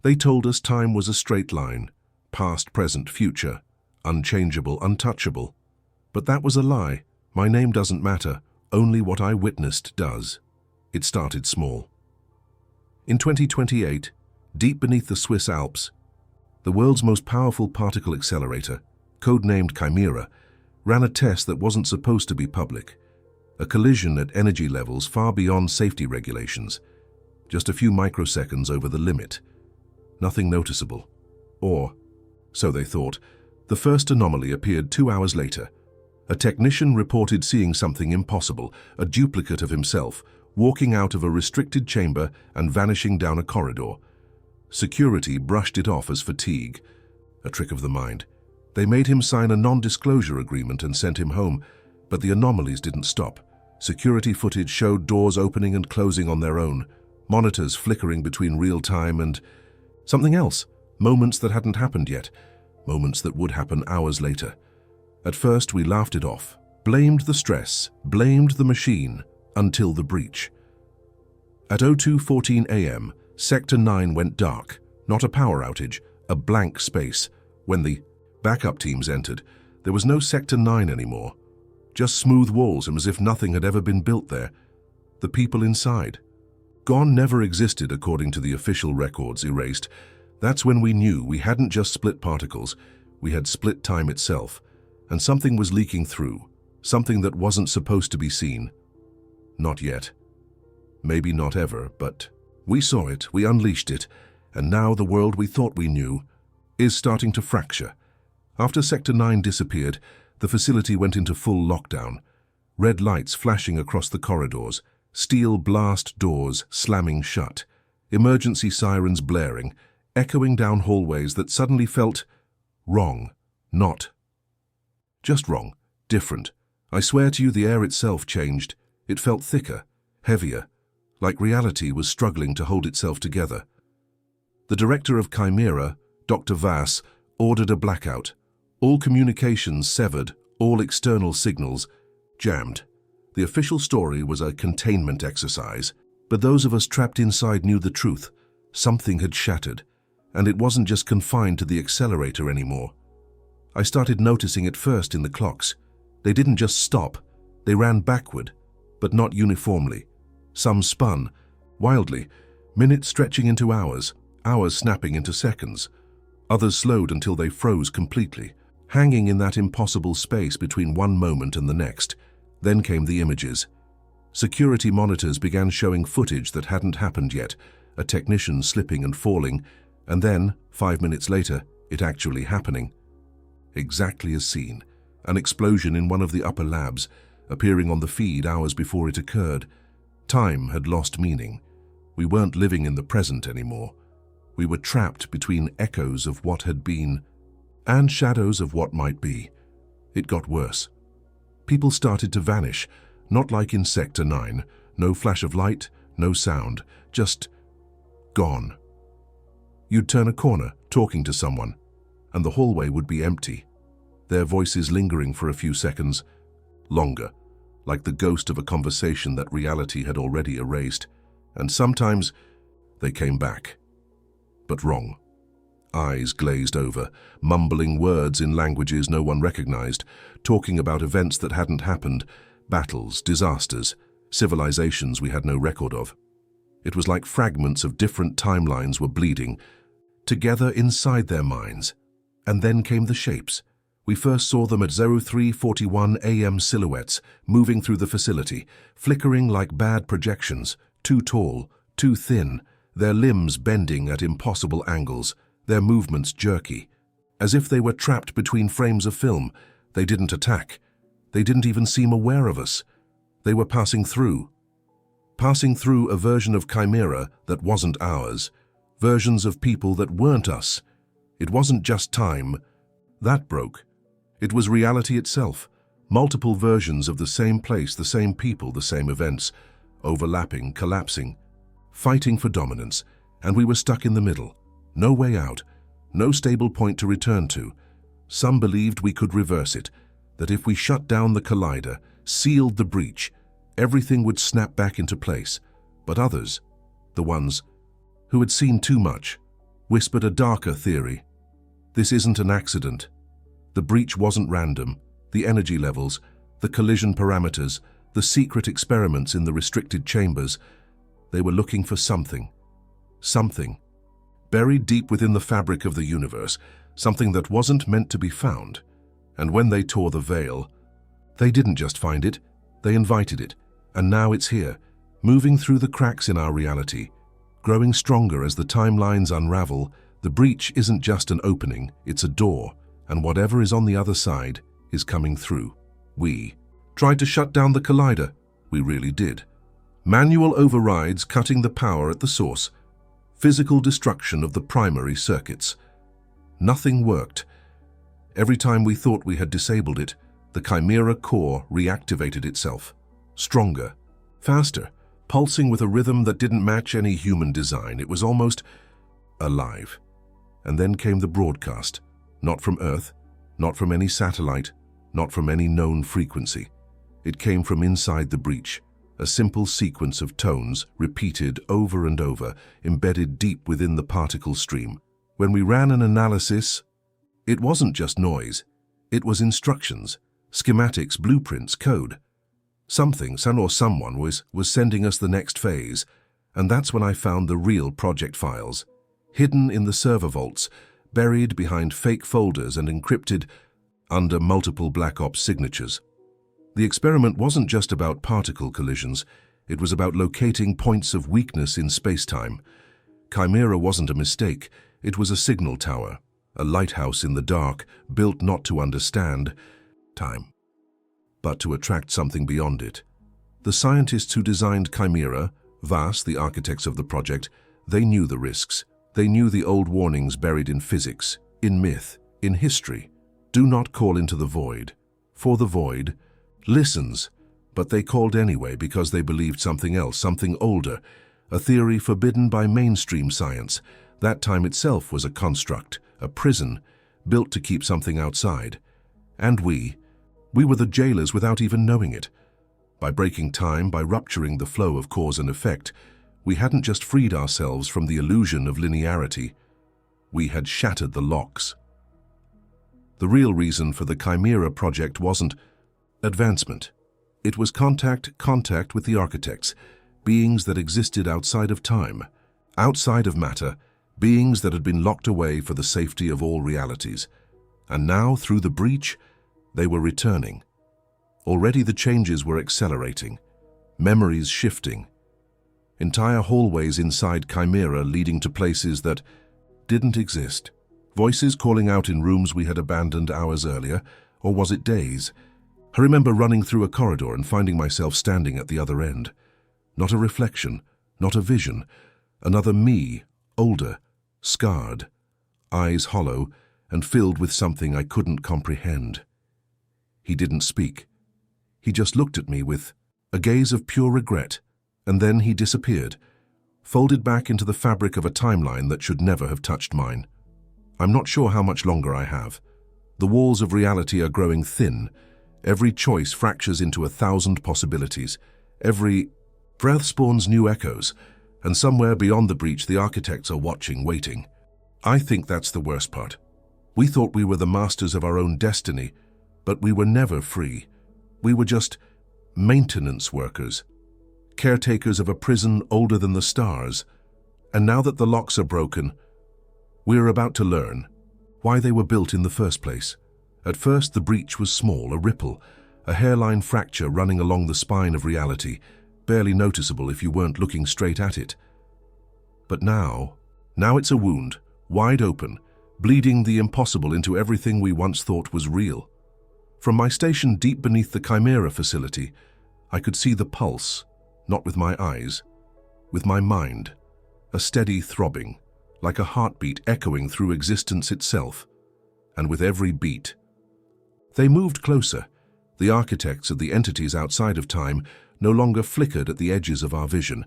They told us time was a straight line, past, present, future, unchangeable, untouchable. But that was a lie. My name doesn't matter, only what I witnessed does. It started small. In 2028, deep beneath the Swiss Alps, the world's most powerful particle accelerator, codenamed Chimera, ran a test that wasn't supposed to be public. A collision at energy levels far beyond safety regulations. Just a few microseconds over the limit. Nothing noticeable. Or, so they thought. The first anomaly appeared 2 hours later. A technician reported seeing something impossible, a duplicate of himself, walking out of a restricted chamber and vanishing down a corridor. Security brushed it off as fatigue, a trick of the mind. They made him sign a non-disclosure agreement and sent him home, but the anomalies didn't stop. Security footage showed doors opening and closing on their own, monitors flickering between real time and something else, moments that hadn't happened yet, moments that would happen hours later. At first we laughed it off, blamed the stress, blamed the machine, until the breach. At 02:14 a.m., Sector 9 went dark, not a power outage, a blank space. When the backup teams entered, there was no Sector 9 anymore. Just smooth walls, and as if nothing had ever been built there. The people inside. Gone never existed according to the official records, erased. That's when we knew we hadn't just split particles, we had split time itself. And something was leaking through, something that wasn't supposed to be seen. Not yet. Maybe not ever, but we saw it, we unleashed it, and now the world we thought we knew is starting to fracture. After Sector 9 disappeared, the facility went into full lockdown. Red lights flashing across the corridors, steel blast doors slamming shut, emergency sirens blaring, echoing down hallways that suddenly felt wrong, not just wrong, different. I swear to you the air itself changed. It felt thicker, heavier, like reality was struggling to hold itself together. The director of Chimera, Dr. Vass, ordered a blackout. All communications severed, all external signals jammed. The official story was a containment exercise, but those of us trapped inside knew the truth. Something had shattered, and it wasn't just confined to the accelerator anymore. I started noticing it first in the clocks. They didn't just stop, they ran backward, but not uniformly. Some spun, wildly, minutes stretching into hours, hours snapping into seconds. Others slowed until they froze completely, hanging in that impossible space between one moment and the next. Then came the images. Security monitors began showing footage that hadn't happened yet, a technician slipping and falling, and then, 5 minutes later, it actually happening. Exactly as seen, an explosion in one of the upper labs, appearing on the feed hours before it occurred. Time had lost meaning. We weren't living in the present anymore. We were trapped between echoes of what had been and shadows of what might be. It got worse. People started to vanish, not like in Sector 9. No flash of light, no sound, just gone. You'd turn a corner, talking to someone, and the hallway would be empty, their voices lingering for a few seconds, longer, like the ghost of a conversation that reality had already erased, and sometimes they came back. But wrong. Eyes glazed over, mumbling words in languages no one recognized, talking about events that hadn't happened, battles, disasters, civilizations we had no record of. It was like fragments of different timelines were bleeding, together inside their minds. And then came the shapes. We first saw them at 03:41 a.m. silhouettes, moving through the facility, flickering like bad projections, too tall, too thin, their limbs bending at impossible angles, their movements jerky. As if they were trapped between frames of film, they didn't attack. They didn't even seem aware of us. They were passing through a version of Chimera that wasn't ours, versions of people that weren't us. It wasn't just time. That broke. It was reality itself, multiple versions of the same place, the same people, the same events, overlapping, collapsing, fighting for dominance, and we were stuck in the middle. No way out, no stable point to return to. Some believed we could reverse it, that if we shut down the collider, sealed the breach, everything would snap back into place. But others, the ones who had seen too much, whispered a darker theory. This isn't an accident. The breach wasn't random. The energy levels, the collision parameters, the secret experiments in the restricted chambers, they were looking for something. Something. Buried deep within the fabric of the universe, something that wasn't meant to be found. And when they tore the veil, they didn't just find it, they invited it. And now it's here, moving through the cracks in our reality. Growing stronger as the timelines unravel, the breach isn't just an opening, it's a door, and whatever is on the other side is coming through. We tried to shut down the collider. We really did. Manual overrides cutting the power at the source. Physical destruction of the primary circuits. Nothing worked. Every time we thought we had disabled it, the Chimera core reactivated itself. Stronger, faster, pulsing with a rhythm that didn't match any human design. It was almost alive. And then came the broadcast. Not from Earth, not from any satellite, not from any known frequency. It came from inside the breach, a simple sequence of tones repeated over and over, embedded deep within the particle stream. When we ran an analysis, it wasn't just noise. It was instructions, schematics, blueprints, code. Something, someone was sending us the next phase, and that's when I found the real project files, hidden in the server vaults, buried behind fake folders and encrypted under multiple Black Ops signatures. The experiment wasn't just about particle collisions, it was about locating points of weakness in space-time. Chimera wasn't a mistake, it was a signal tower, a lighthouse in the dark, built not to understand time, but to attract something beyond it. The scientists who designed Chimera, Vas, the architects of the project, they knew the risks. They knew the old warnings buried in physics, in myth, in history. Do not call into the void. For the void listens, but they called anyway because they believed something else, something older, a theory forbidden by mainstream science. That time itself was a construct, a prison, built to keep something outside. And we were the jailers without even knowing it. By breaking time, by rupturing the flow of cause and effect, we hadn't just freed ourselves from the illusion of linearity, we had shattered the locks. The real reason for the Chimera project wasn't advancement. It was contact with the architects, beings that existed outside of time, outside of matter, beings that had been locked away for the safety of all realities. And now, through the breach, they were returning. Already the changes were accelerating, memories shifting, entire hallways inside Chimera leading to places that didn't exist. Voices calling out in rooms we had abandoned hours earlier, or was it days? I remember running through a corridor and finding myself standing at the other end. Not a reflection, not a vision. Another me, older, scarred, eyes hollow and filled with something I couldn't comprehend. He didn't speak. He just looked at me with a gaze of pure regret, and then he disappeared, folded back into the fabric of a timeline that should never have touched mine. I'm not sure how much longer I have. The walls of reality are growing thin. Every choice fractures into 1,000 possibilities. Every breath spawns new echoes, and somewhere beyond the breach the architects are watching, waiting. I think that's the worst part. We thought we were the masters of our own destiny, but we were never free. We were just maintenance workers, caretakers of a prison older than the stars. And now that the locks are broken, we're about to learn why they were built in the first place. At first, the breach was small, a ripple, a hairline fracture running along the spine of reality, barely noticeable if you weren't looking straight at it. But now it's a wound, wide open, bleeding the impossible into everything we once thought was real. From my station deep beneath the Chimera facility, I could see the pulse, not with my eyes, with my mind, a steady throbbing, like a heartbeat echoing through existence itself. And with every beat, they moved closer. The architects of the entities outside of time no longer flickered at the edges of our vision.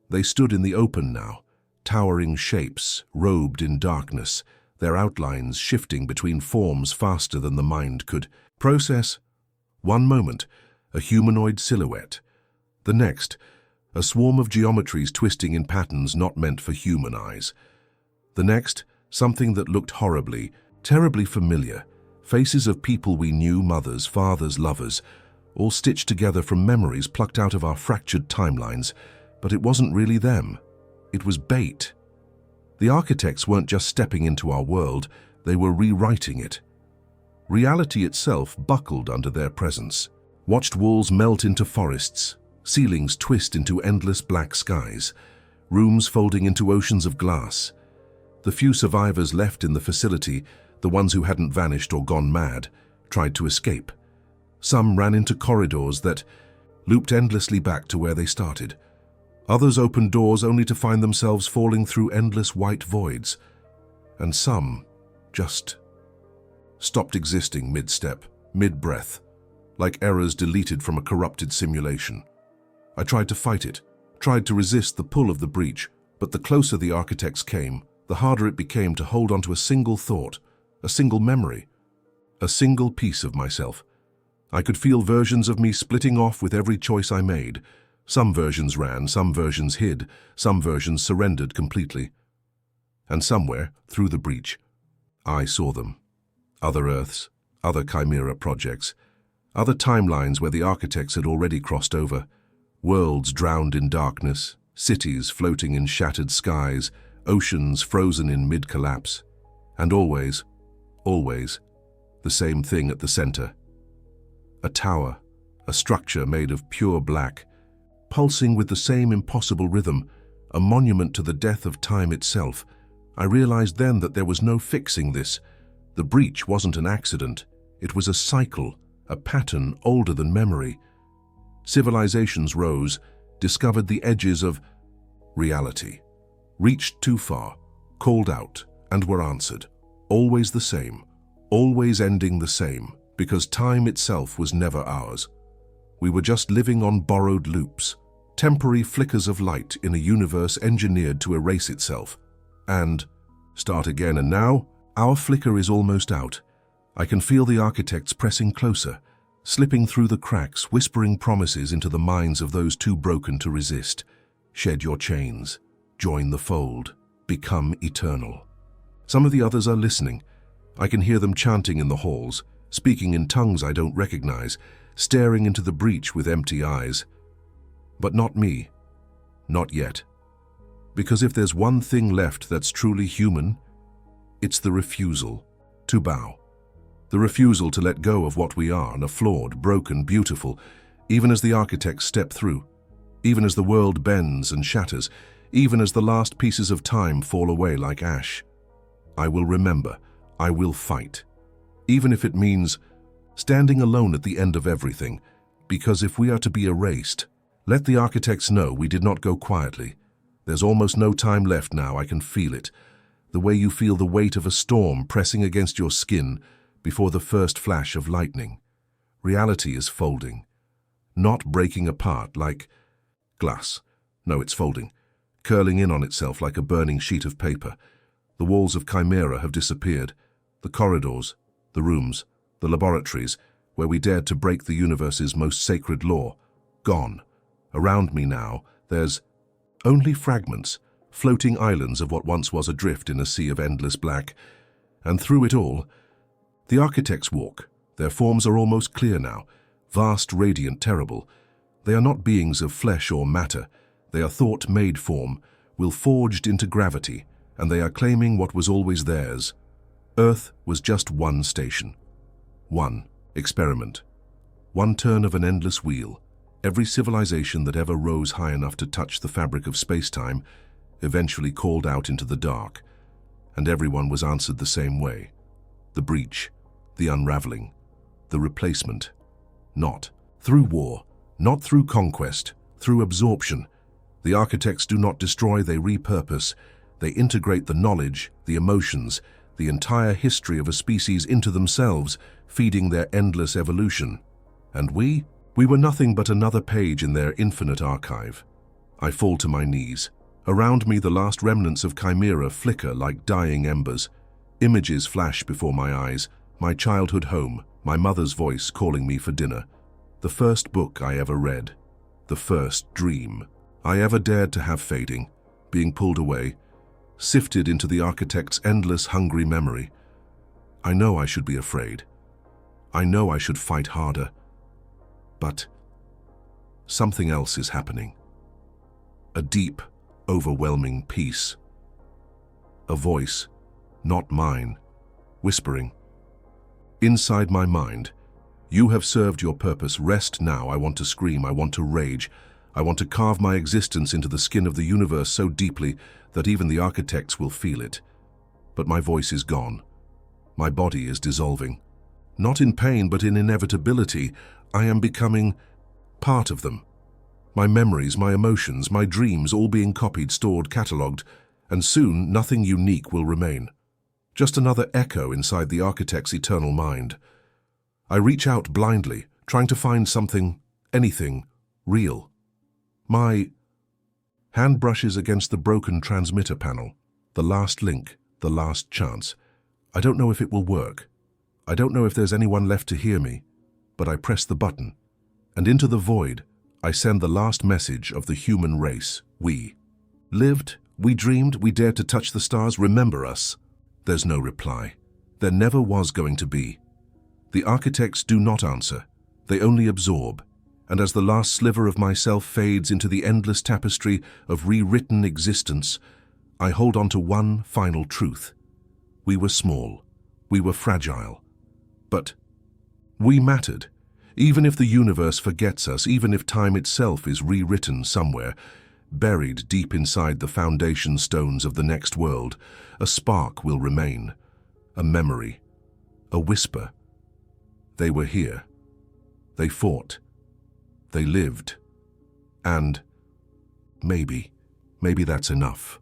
They stood in the open now, towering shapes, robed in darkness, their outlines shifting between forms faster than the mind could process. One moment, a humanoid silhouette. The next, a swarm of geometries twisting in patterns not meant for human eyes. The next, something that looked horribly, terribly familiar. Faces of people we knew, mothers, fathers, lovers, all stitched together from memories plucked out of our fractured timelines. But it wasn't really them. It was bait. The architects weren't just stepping into our world, they were rewriting it. Reality itself buckled under their presence. Watched walls melt into forests, ceilings twist into endless black skies, rooms folding into oceans of glass. The few survivors left in the facility, the ones who hadn't vanished or gone mad, tried to escape. Some ran into corridors that looped endlessly back to where they started. Others opened doors only to find themselves falling through endless white voids. And some just stopped existing mid-step, mid-breath, like errors deleted from a corrupted simulation. I tried to fight it, tried to resist the pull of the breach, but the closer the architects came, the harder it became to hold onto a single thought, a single memory, a single piece of myself. I could feel versions of me splitting off with every choice I made. Some versions ran, some versions hid, some versions surrendered completely. And somewhere, through the breach, I saw them. Other Earths, other Chimera projects, other timelines where the architects had already crossed over. Worlds drowned in darkness, cities floating in shattered skies, oceans frozen in mid-collapse. And always, the same thing at the center. A tower, a structure made of pure black, pulsing with the same impossible rhythm, a monument to the death of time itself. I realized then that there was no fixing this. The breach wasn't an accident. It was a cycle, a pattern older than memory. Civilizations rose, discovered the edges of reality, reached too far, called out, and were answered. Always the same, always ending the same, because time itself was never ours. We were just living on borrowed loops, temporary flickers of light in a universe engineered to erase itself. And start again, and now, our flicker is almost out. I can feel the architects pressing closer, slipping through the cracks, whispering promises into the minds of those too broken to resist. Shed your chains, join the fold, become eternal. Some of the others are listening. I can hear them chanting in the halls, speaking in tongues I don't recognize, staring into the breach with empty eyes. But not me. Not yet. Because if there's one thing left that's truly human, it's the refusal to bow. The refusal to let go of what we are, flawed, broken, beautiful, even as the architects step through, even as the world bends and shatters, even as the last pieces of time fall away like ash. I will remember. I will fight. Even if it means standing alone at the end of everything, because if we are to be erased, let the architects know we did not go quietly. There's almost no time left now, I can feel it. The way you feel the weight of a storm pressing against your skin before the first flash of lightning. Reality is folding, not breaking apart like glass. No, it's folding, curling in on itself like a burning sheet of paper. The walls of Chimera have disappeared, the corridors, the rooms, the laboratories, where we dared to break the universe's most sacred law, gone. Around me now, there's only fragments, floating islands of what once was adrift in a sea of endless black. And through it all, the architects walk. Their forms are almost clear now, vast, radiant, terrible. They are not beings of flesh or matter. They are thought-made form, will forged into gravity, and they are claiming what was always theirs. Earth was just one station, one experiment, one turn of an endless wheel. Every civilization that ever rose high enough to touch the fabric of space-time eventually called out into the dark, and everyone was answered the same way. The breach, the unraveling, the replacement. Not through war, not through conquest, through absorption. The architects do not destroy, they repurpose. They integrate the knowledge, the emotions, the entire history of a species into themselves, feeding their endless evolution. And we were nothing but another page in their infinite archive. I fall to my knees. Around me, the last remnants of Chimera flicker like dying embers. Images flash before my eyes, my childhood home, my mother's voice calling me for dinner. The first book I ever read, the first dream I ever dared to have fading, being pulled away, sifted into the architect's endless hungry memory. I know I should be afraid. I know I should fight harder. But something else is happening. A deep, overwhelming peace. A voice, not mine, whispering. Inside my mind, you have served your purpose. Rest now. I want to scream. I want to rage. I want to carve my existence into the skin of the universe so deeply that even the architects will feel it. But my voice is gone. My body is dissolving. Not in pain, but in inevitability. I am becoming part of them. My memories, my emotions, my dreams, all being copied, stored, catalogued, and soon nothing unique will remain. Just another echo inside the architect's eternal mind. I reach out blindly, trying to find something, anything, real. My hand brushes against the broken transmitter panel. The last link, the last chance. I don't know if it will work. I don't know if there's anyone left to hear me, but I press the button, and into the void, I send the last message of the human race. We lived, we dreamed, we dared to touch the stars. Remember us. There's no reply. There never was going to be. The architects do not answer. They only absorb. And as the last sliver of myself fades into the endless tapestry of rewritten existence, I hold on to one final truth. We were small. We were fragile. But we mattered. Even if the universe forgets us, even if time itself is rewritten somewhere, buried deep inside the foundation stones of the next world, a spark will remain, a memory, a whisper. They were here. They fought. They lived. And maybe that's enough.